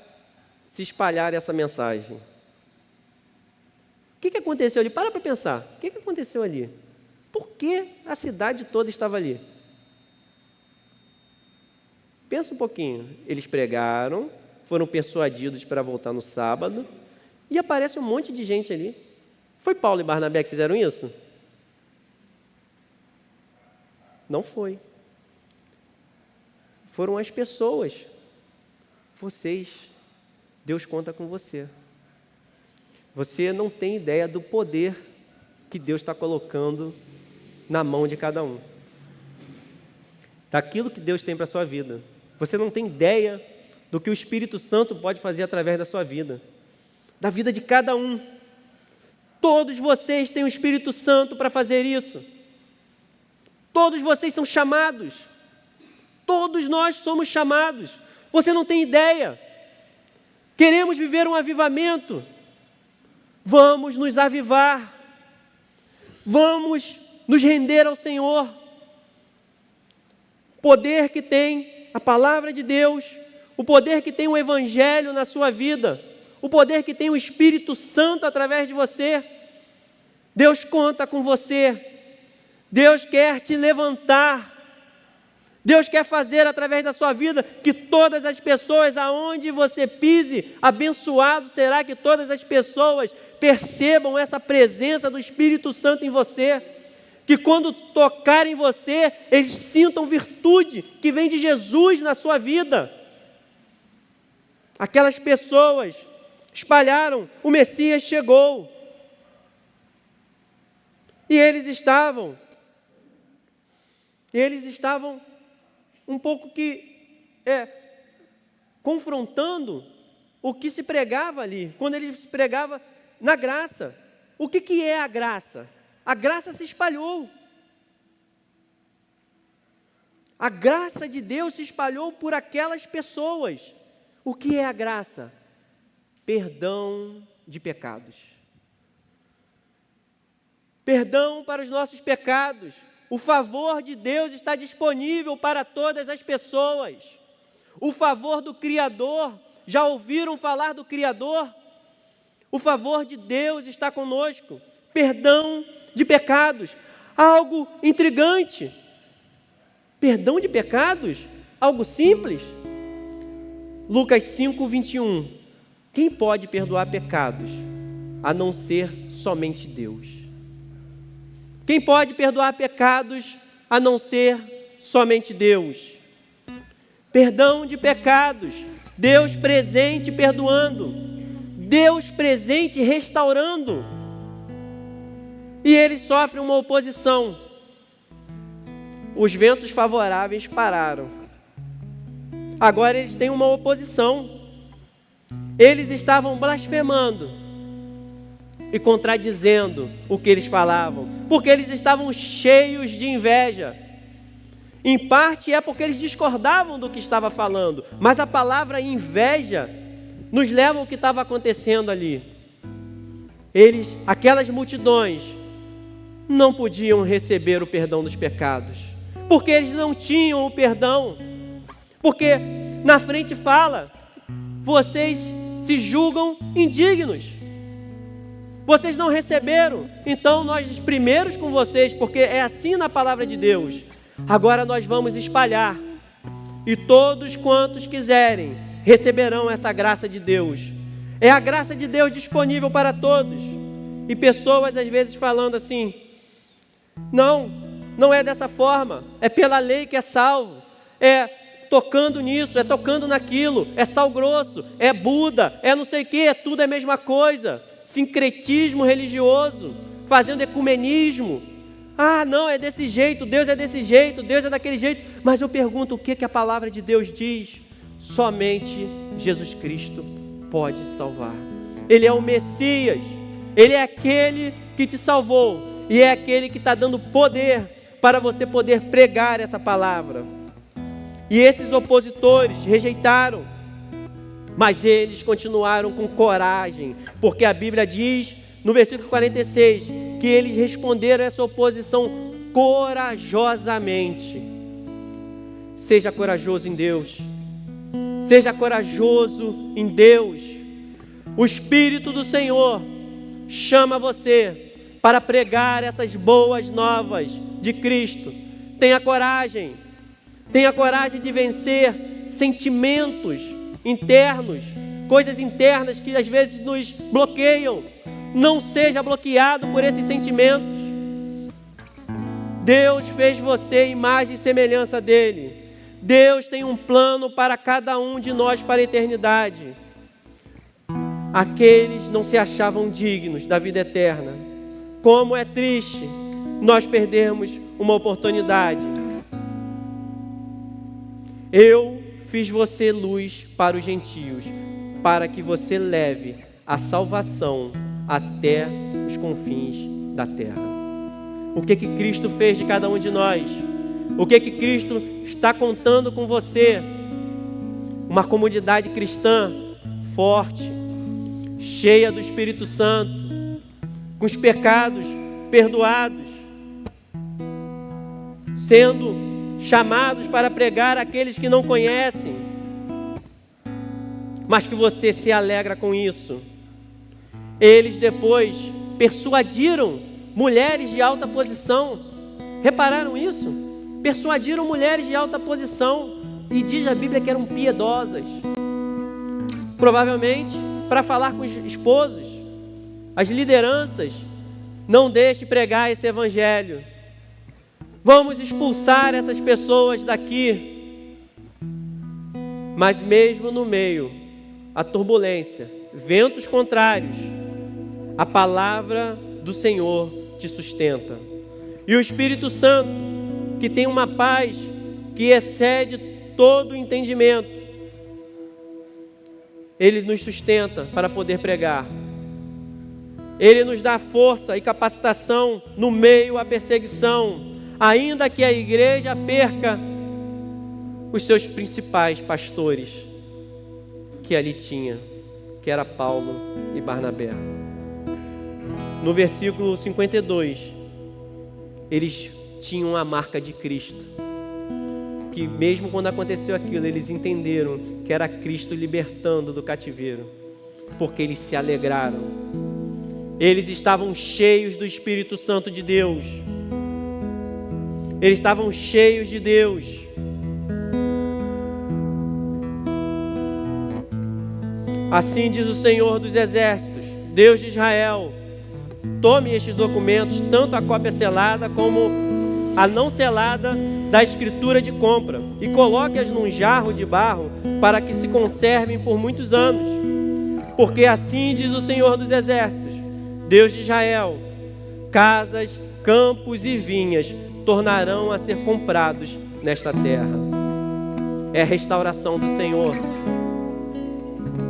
A: se espalhar essa mensagem? O que aconteceu ali? Para pensar. O que aconteceu ali? Por que a cidade toda estava ali? Pensa um pouquinho. Eles pregaram, foram persuadidos para voltar no sábado, e aparece um monte de gente ali. Foi Paulo e Barnabé que fizeram isso? Não foi. Foram as pessoas. Vocês. Deus conta com você. Você não tem ideia do poder que Deus está colocando na mão de cada um. Daquilo que Deus tem para a sua vida. Você não tem ideia do que o Espírito Santo pode fazer através da sua vida. Da vida de cada um. Todos vocês têm o Espírito Santo para fazer isso. Todos vocês são chamados. Todos nós somos chamados. Você não tem ideia. Queremos viver um avivamento. Vamos nos avivar. Vamos nos render ao Senhor. O poder que tem a palavra de Deus, o poder que tem o Evangelho na sua vida, o poder que tem o Espírito Santo através de você. Deus conta com você. Deus quer te levantar. Deus quer fazer através da sua vida que todas as pessoas, aonde você pise, abençoado será que todas as pessoas percebam essa presença do Espírito Santo em você, que quando tocarem você, eles sintam virtude que vem de Jesus na sua vida. Aquelas pessoas espalharam, o Messias chegou. E eles estavam um pouco confrontando o que se pregava ali, quando ele se pregava na graça. O que é a graça? A graça se espalhou. A graça de Deus se espalhou por aquelas pessoas. O que é a graça? Perdão de pecados. Perdão para os nossos pecados. O favor de Deus está disponível para todas as pessoas. O favor do Criador. Já ouviram falar do Criador? O favor de Deus está conosco. Perdão de pecados. Algo intrigante. Perdão de pecados? Algo simples? Lucas 5, 21. Quem pode perdoar pecados, a não ser somente Deus? Quem pode perdoar pecados, a não ser somente Deus? Perdão de pecados. Deus presente perdoando. Deus presente restaurando. E eles sofrem uma oposição. Os ventos favoráveis pararam. Agora eles têm uma oposição. Eles estavam blasfemando e contradizendo o que eles falavam, porque eles estavam cheios de inveja. Em parte é porque eles discordavam do que estava falando, mas a palavra inveja nos leva ao que estava acontecendo ali. Aquelas multidões, não podiam receber o perdão dos pecados, porque eles não tinham o perdão. Porque na frente fala, vocês se julgam indignos. Vocês não receberam, então nós primeiros com vocês, porque é assim na palavra de Deus. Agora nós vamos espalhar, e todos quantos quiserem, receberão essa graça de Deus. É a graça de Deus disponível para todos. E pessoas às vezes falando assim, não é dessa forma, é pela lei que é salvo, é tocando nisso, é tocando naquilo, é sal grosso, é Buda, é não sei o que, tudo é a mesma coisa. Sincretismo religioso, fazendo ecumenismo. Não, é desse jeito, Deus é desse jeito, Deus é daquele jeito. Mas eu pergunto, o que a palavra de Deus diz? Somente Jesus Cristo pode salvar. Ele é o Messias, Ele é aquele que te salvou, e é aquele que está dando poder para você poder pregar essa palavra. E esses opositores rejeitaram, mas eles continuaram com coragem, porque a Bíblia diz, no versículo 46, que eles responderam a essa oposição corajosamente. Seja corajoso em Deus. Seja corajoso em Deus. O Espírito do Senhor chama você para pregar essas boas novas de Cristo. Tenha coragem de vencer sentimentos internos, coisas internas que às vezes nos bloqueiam. Não seja bloqueado por esses sentimentos. Deus fez você imagem e semelhança dele. Deus tem um plano para cada um de nós para a eternidade. Aqueles não se achavam dignos da vida eterna. Como é triste nós perdermos uma oportunidade. Eu fiz você luz para os gentios, para que você leve a salvação até os confins da terra. O que Cristo fez de cada um de nós? O que Cristo está contando com você? Uma comunidade cristã forte, cheia do Espírito Santo, com os pecados perdoados, sendo chamados para pregar àqueles que não conhecem, mas que você se alegra com isso. Eles depois persuadiram mulheres de alta posição. Repararam isso? Persuadiram mulheres de alta posição, e diz a Bíblia que eram piedosas, provavelmente para falar com os esposos, as lideranças: não deixe pregar esse evangelho, vamos expulsar essas pessoas daqui. Mas mesmo no meio a turbulência, ventos contrários, a palavra do Senhor te sustenta. E o Espírito Santo, que tem uma paz que excede todo o entendimento, ele nos sustenta para poder pregar. Ele nos dá força e capacitação no meio à perseguição, ainda que a igreja perca os seus principais pastores, que ali tinha, que era Paulo e Barnabé. No versículo 52, eles tinham a marca de Cristo, que mesmo quando aconteceu aquilo, eles entenderam que era Cristo libertando do cativeiro, porque eles se alegraram. Eles estavam cheios do Espírito Santo de Deus. Eles estavam cheios de Deus. Assim diz o Senhor dos Exércitos, Deus de Israel: tome estes documentos, tanto a cópia selada como a não selada da escritura de compra, e coloque-as num jarro de barro, para que se conservem por muitos anos. Porque assim diz o Senhor dos Exércitos, Deus de Israel: casas, campos e vinhas tornarão a ser comprados nesta terra. É a restauração do Senhor.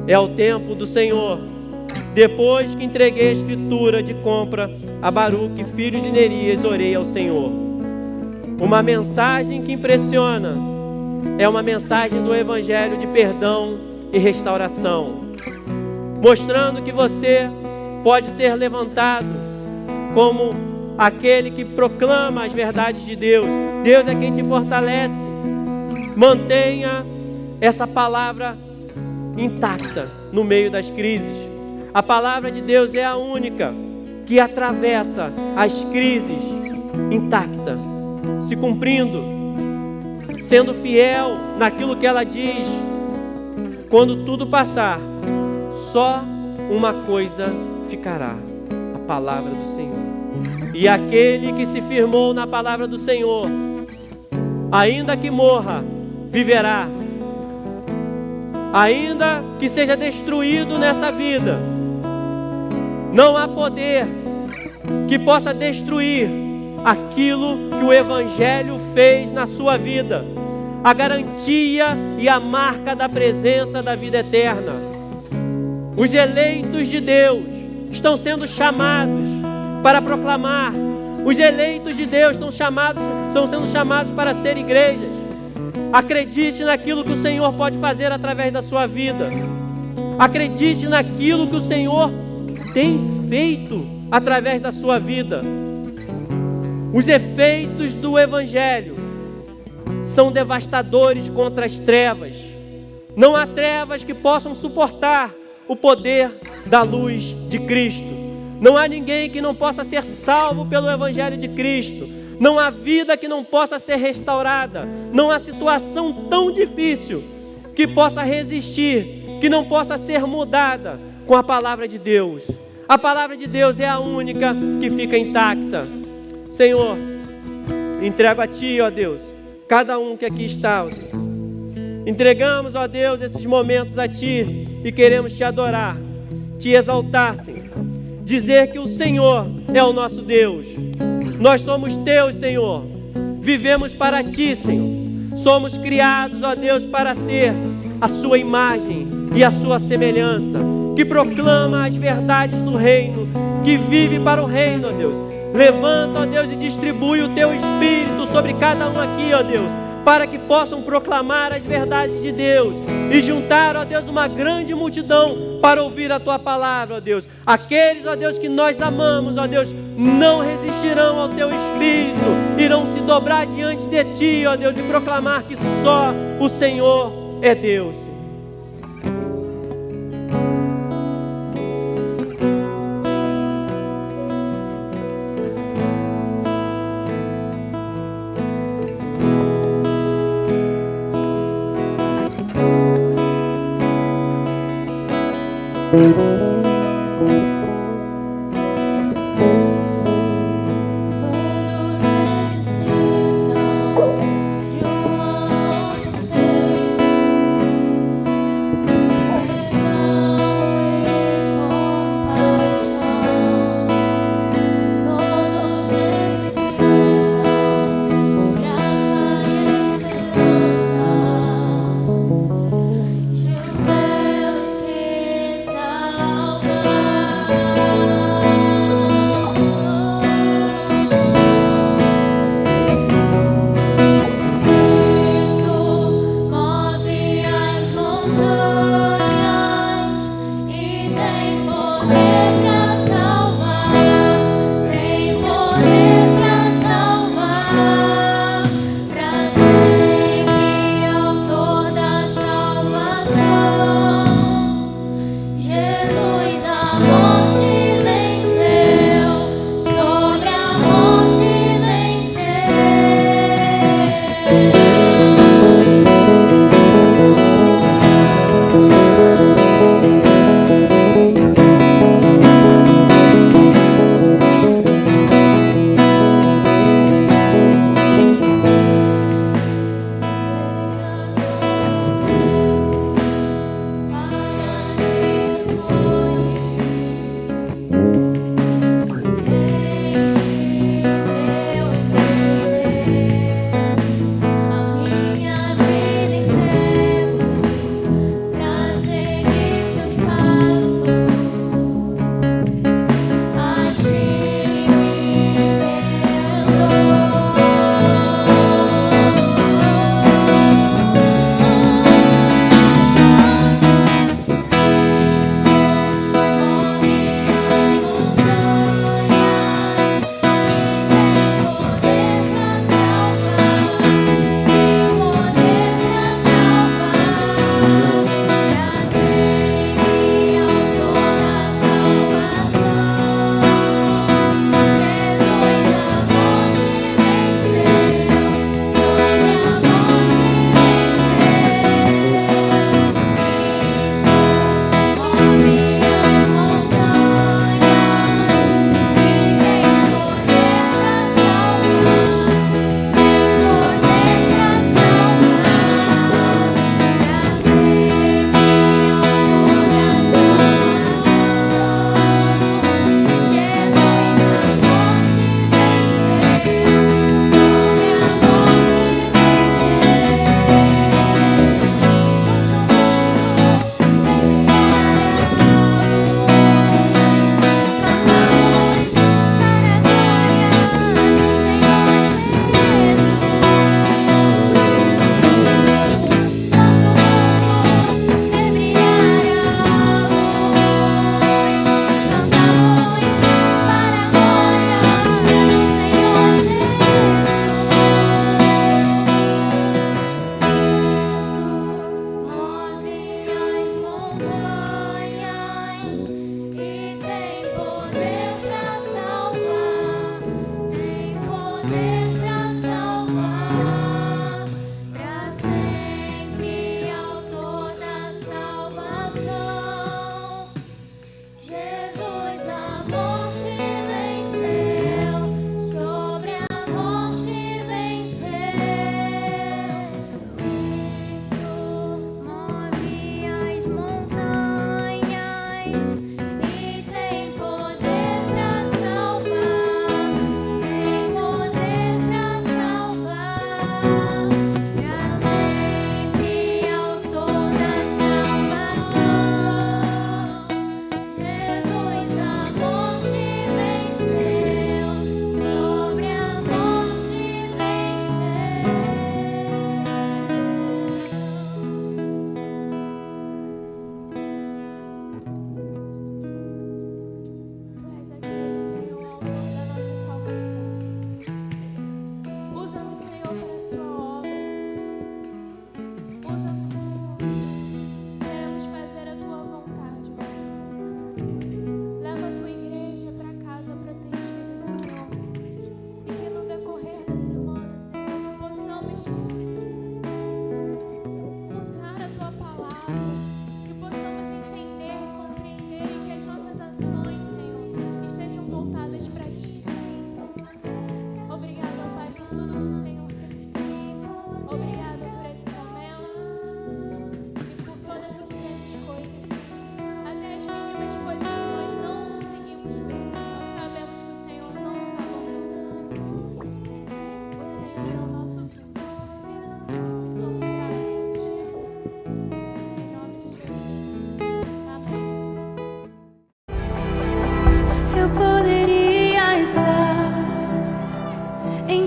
A: É o tempo do Senhor. Depois que entreguei a escritura de compra a Baruque, filho de Nerias, orei ao Senhor. Uma mensagem que impressiona é uma mensagem do Evangelho de perdão e restauração, mostrando que você pode ser levantado como aquele que proclama as verdades de Deus. Deus é quem te fortalece. Mantenha essa palavra intacta no meio das crises. A palavra de Deus é a única que atravessa as crises intacta, se cumprindo, sendo fiel naquilo que ela diz. Quando tudo passar, só uma coisa ficará: a palavra do Senhor. E aquele que se firmou na palavra do Senhor, ainda que morra, viverá. Ainda que seja destruído nessa vida, não há poder que possa destruir aquilo que o Evangelho fez na sua vida, a garantia e a marca da presença da vida eterna. Os eleitos de Deus estão sendo chamados para proclamar. Os eleitos de Deus estão sendo chamados para ser igrejas. Acredite naquilo que o Senhor pode fazer através da sua vida. Acredite naquilo que o Senhor tem feito através da sua vida. Os efeitos do Evangelho são devastadores contra as trevas. Não há trevas que possam suportar o poder da luz de Cristo. Não há ninguém que não possa ser salvo pelo Evangelho de Cristo. Não há vida que não possa ser restaurada. Não há situação tão difícil que possa resistir, que não possa ser mudada com a palavra de Deus. A palavra de Deus é a única que fica intacta. Senhor, entrego a Ti, ó Deus, cada um que aqui está, ó Deus. Entregamos, ó Deus, esses momentos a Ti e queremos Te adorar, Te exaltar, Senhor. Dizer que o Senhor é o nosso Deus. Nós somos Teus, Senhor. Vivemos para Ti, Senhor. Somos criados, ó Deus, para ser a Sua imagem e a Sua semelhança, que proclama as verdades do reino, que vive para o reino, ó Deus. Levanta, ó Deus, e distribui o Teu Espírito sobre cada um aqui, ó Deus, para que possam proclamar as verdades de Deus e juntar, ó Deus, uma grande multidão para ouvir a Tua palavra, ó Deus. Aqueles, ó Deus, que nós amamos, ó Deus, não resistirão ao Teu Espírito, irão se dobrar diante de Ti, ó Deus, e proclamar que só o Senhor é Deus.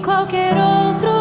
B: qualquer outro